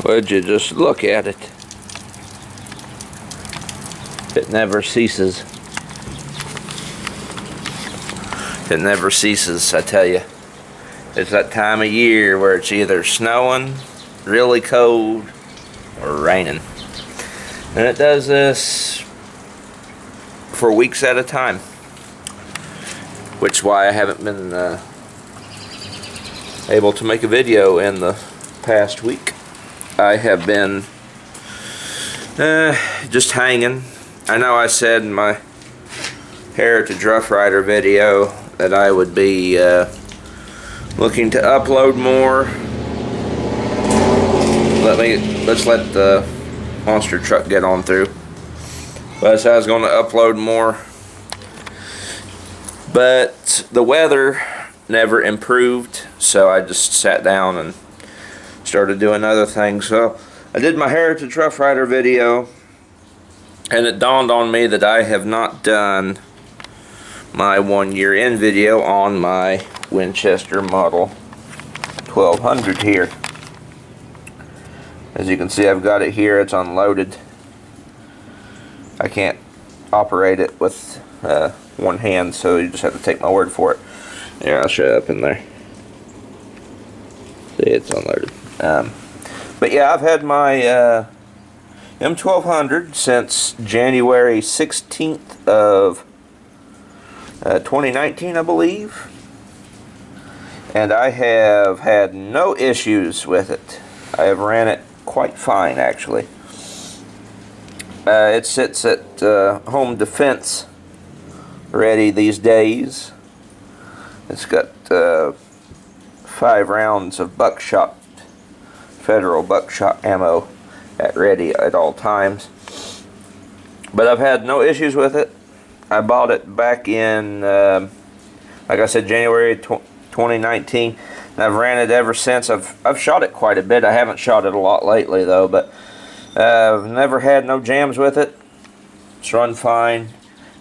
Would you just look at it? It never ceases. It never ceases, I tell you. It's that time of year where it's either snowing, really cold, or raining. And it does this for weeks at a time. Which is why I haven't been able to make a video in the past week. I have been just hanging. I know I said in my Heritage Rough Rider video that I would be looking to upload more. Let's let the monster truck get on through. But I said I was going to upload more. But the weather never improved, so I just sat down and started doing other things. So I did my Heritage Rough Rider video, and it dawned on me that I have not done my 1 year in video on my Winchester model 1200 here. As you can see, I've got it here. It's unloaded. I can't operate it with one hand, so you just have to take my word for it. Here, I'll show you up in there. See, it's unloaded. But yeah, I've had my M1200 since January 16th of 2019, I believe. And I have had no issues with it. I have ran it quite fine, actually. It sits at home defense ready these days. It's got 5 rounds of buckshot, federal buckshot ammo at ready at all times. But I've had no issues with it. I bought it back in, like I said, January 2019. And I've ran it ever since. I've shot it quite a bit. I haven't shot it a lot lately though, but I've never had no jams with it. It's run fine.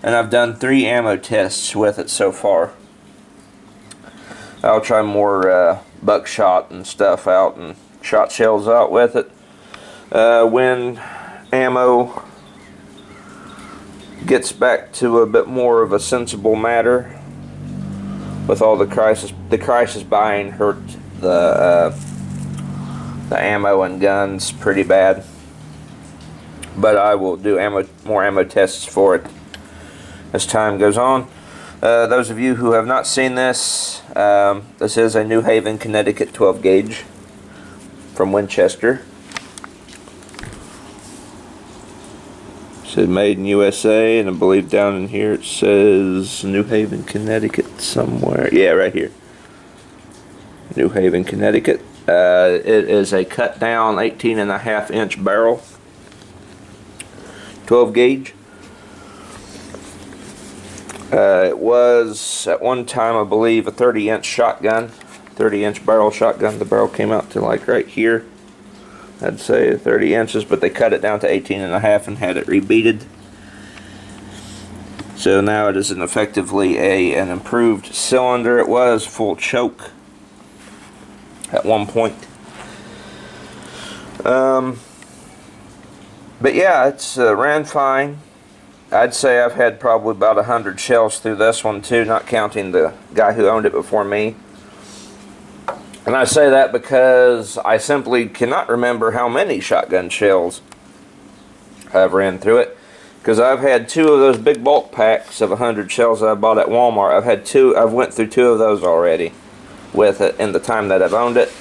And I've done 3 ammo tests with it so far. I'll try more buckshot and stuff out and shot shells out with it when ammo gets back to a bit more of a sensible matter. With all the crisis buying hurt the ammo and guns pretty bad. But I will do more ammo tests for it as time goes on. Those of you who have not seen this, this is a New Haven, Connecticut 12 gauge from Winchester. It says made in USA, and I believe down in here it says New Haven, Connecticut somewhere. Yeah, right here. New Haven, Connecticut. It is a cut down 18.5 inch barrel, 12 gauge. It was at one time, I believe, a 30-inch shotgun, 30-inch barrel shotgun. The barrel came out to like right here. I'd say 30 inches, but they cut it down to 18.5 and had it rebeaded. So now it is effectively an improved cylinder. It was full choke at one point. But yeah, it's ran fine. I'd say I've had probably about 100 shells through this one too, not counting the guy who owned it before me. And I say that because I simply cannot remember how many shotgun shells I've ran through it. Because I've had 2 of those big bulk packs of 100 shells that I bought at Walmart. I've went through 2 of those already with it in the time that I've owned it,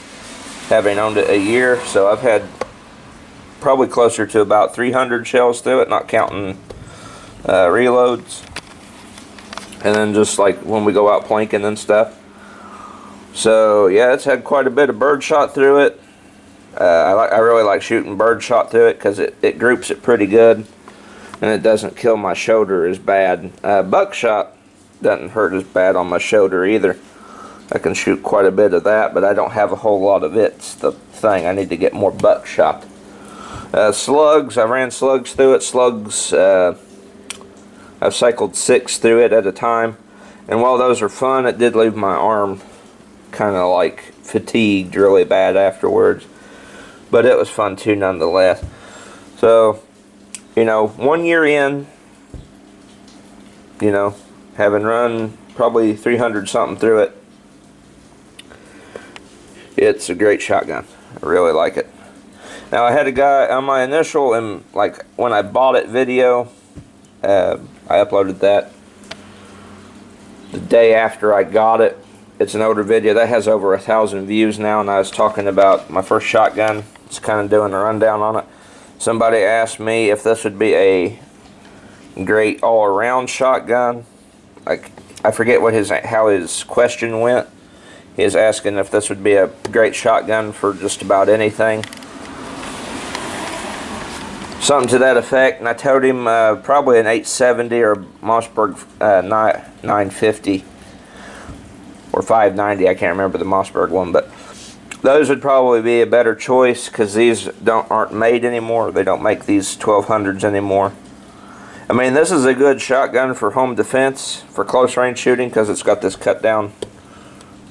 having owned it a year. So I've had probably closer to about 300 shells through it, not counting reloads. And then just like when we go out planking and stuff. So yeah, it's had quite a bit of bird shot through it. I really like shooting bird shot through it because it groups it pretty good, and it doesn't kill my shoulder as bad. Buckshot doesn't hurt as bad on my shoulder either. I can shoot quite a bit of that, but I don't have a whole lot of it. It's the thing. I need to get more buckshot. Slugs, I ran slugs through it. Slugs, I've cycled 6 through it at a time, and while those are fun, it did leave my arm kind of like fatigued really bad afterwards. but it was fun too nonetheless. So, you know, 1 year in, you know, having run probably 300 something through it, it's a great shotgun. I really like it. Now, I had a guy on my initial, and like when I bought it video, I uploaded that the day after I got it. It's an older video that has over 1,000 views now, and I was talking about my first shotgun. It's kind of doing a rundown on it. Somebody asked me if this would be a great all-around shotgun. Like, I forget what how his question went. He was asking if this would be a great shotgun for just about anything. Something to that effect, and I told him probably an 870 or Mossberg 950 or 590. I can't remember the Mossberg one, but those would probably be a better choice because these aren't made anymore. They don't make these 1200s anymore. I mean, this is a good shotgun for home defense, for close range shooting, because it's got this cut down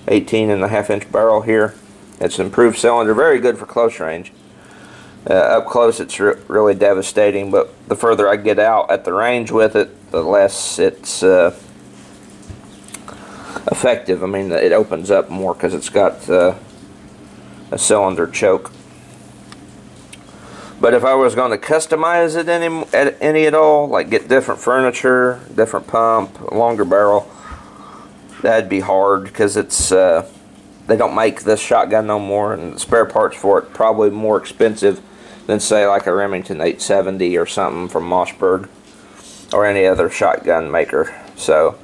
18.5-inch barrel here. It's improved cylinder, very good for close range. Up close it's really devastating, but the further I get out at the range with it, the less it's effective. I mean, it opens up more because it's got a cylinder choke. But if I was going to customize it any at all, like get different furniture, different pump, longer barrel, that'd be hard because it's they don't make this shotgun no more, and the spare parts for it probably more expensive than say like a Remington 870 or something from Mossberg or any other shotgun maker. So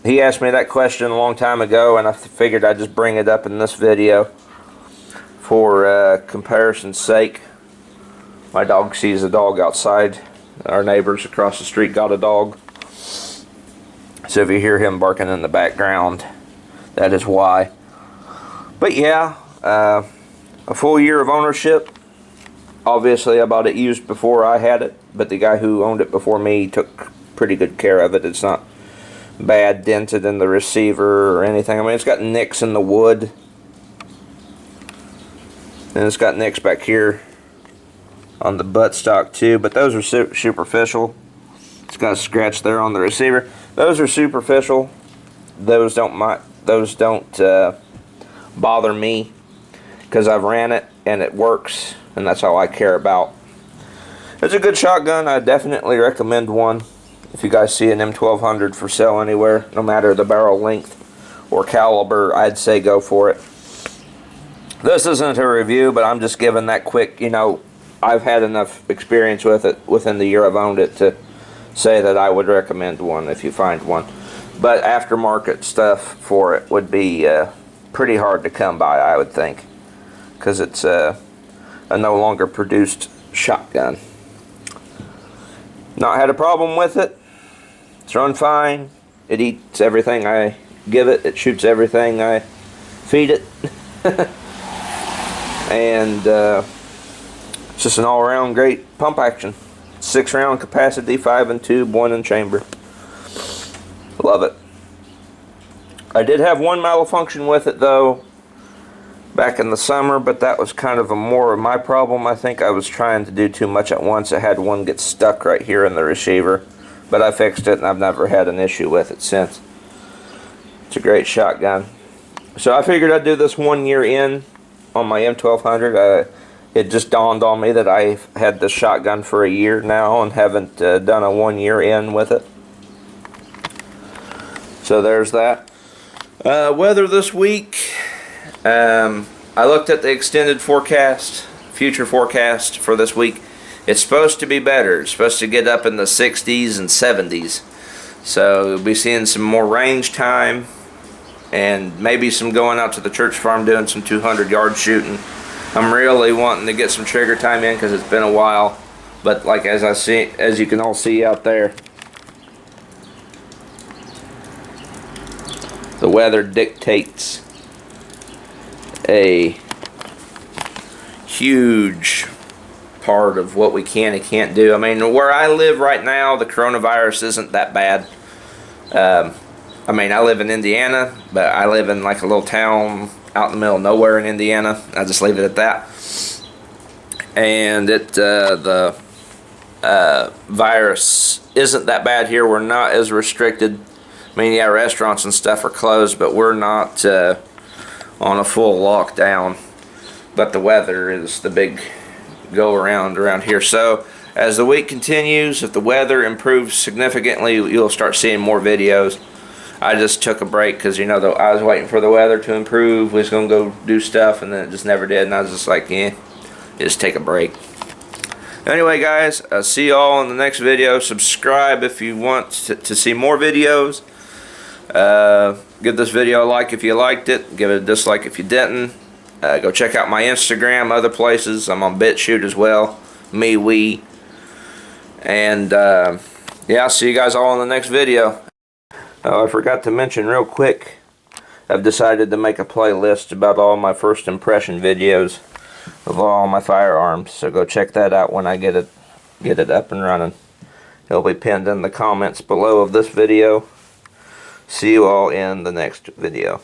he asked me that question a long time ago, and I figured I'd just bring it up in this video for comparison's sake. My dog sees a dog outside. Our neighbors across the street got a dog. So if you hear him barking in the background, that is why. But yeah, a full year of ownership. Obviously I bought it used before I had it, but the guy who owned it before me took pretty good care of it. It's not bad dented in the receiver or anything. I mean, it's got nicks in the wood, and it's got nicks back here on the buttstock too, but those are superficial. It's got a scratch there on the receiver. Those are superficial. Those don't bother me because I've ran it and it works, and that's all I care about. It's a good shotgun. I definitely recommend one. If you guys see an M1200 for sale anywhere, no matter the barrel length or caliber, I'd say go for it. This isn't a review, but I'm just giving that quick, you know, I've had enough experience with it within the year I've owned it to say that I would recommend one if you find one. But aftermarket stuff for it would be pretty hard to come by, I would think, because it's a no longer produced shotgun. Not had a problem with it. It's run fine. It eats everything I give it. It shoots everything I feed it. And it's just an all-around great pump action. 6-round capacity, 5 in tube, 1 in chamber. Love it. I did have one malfunction with it though back in the summer, but that was kind of more of my problem. I think I was trying to do too much at once. I had one get stuck right here in the receiver, but I fixed it and I've never had an issue with it since. It's a great shotgun. So I figured I'd do this 1 year in on my M1200. It just dawned on me that I've had this shotgun for a year now and haven't done a 1 year in with it. So there's that. Weather this week. I looked at the extended forecast, future forecast for this week. It's supposed to be better. It's supposed to get up in the 60s and 70s. So we'll be seeing some more range time and maybe some going out to the church farm doing some 200-yard shooting. I'm really wanting to get some trigger time in because it's been a while. But like as you can all see out there, the weather dictates a huge part of what we can and can't do. I mean, where I live right now, the coronavirus isn't that bad. I mean, I live in Indiana, but I live in like a little town out in the middle of nowhere in Indiana. I'll just leave it at that. And the virus isn't that bad here. We're not as restricted. I mean, yeah, restaurants and stuff are closed, but we're not on a full lockdown. But the weather is the big go around here. So as the week continues, if the weather improves significantly, you'll start seeing more videos. I just took a break because, you know, I was waiting for the weather to improve. We was going to go do stuff, and then it just never did. And I was just like, yeah, just take a break. Anyway, guys, I'll see you all in the next video. Subscribe if you want to see more videos. Give this video a like if you liked it. Give it a dislike if you didn't. Go check out my Instagram, other places. I'm on BitChute as well. MeWe. And yeah, I'll see you guys all in the next video. Oh, I forgot to mention real quick, I've decided to make a playlist about all my first impression videos of all my firearms. So go check that out when I get it up and running. It'll be pinned in the comments below of this video. See you all in the next video.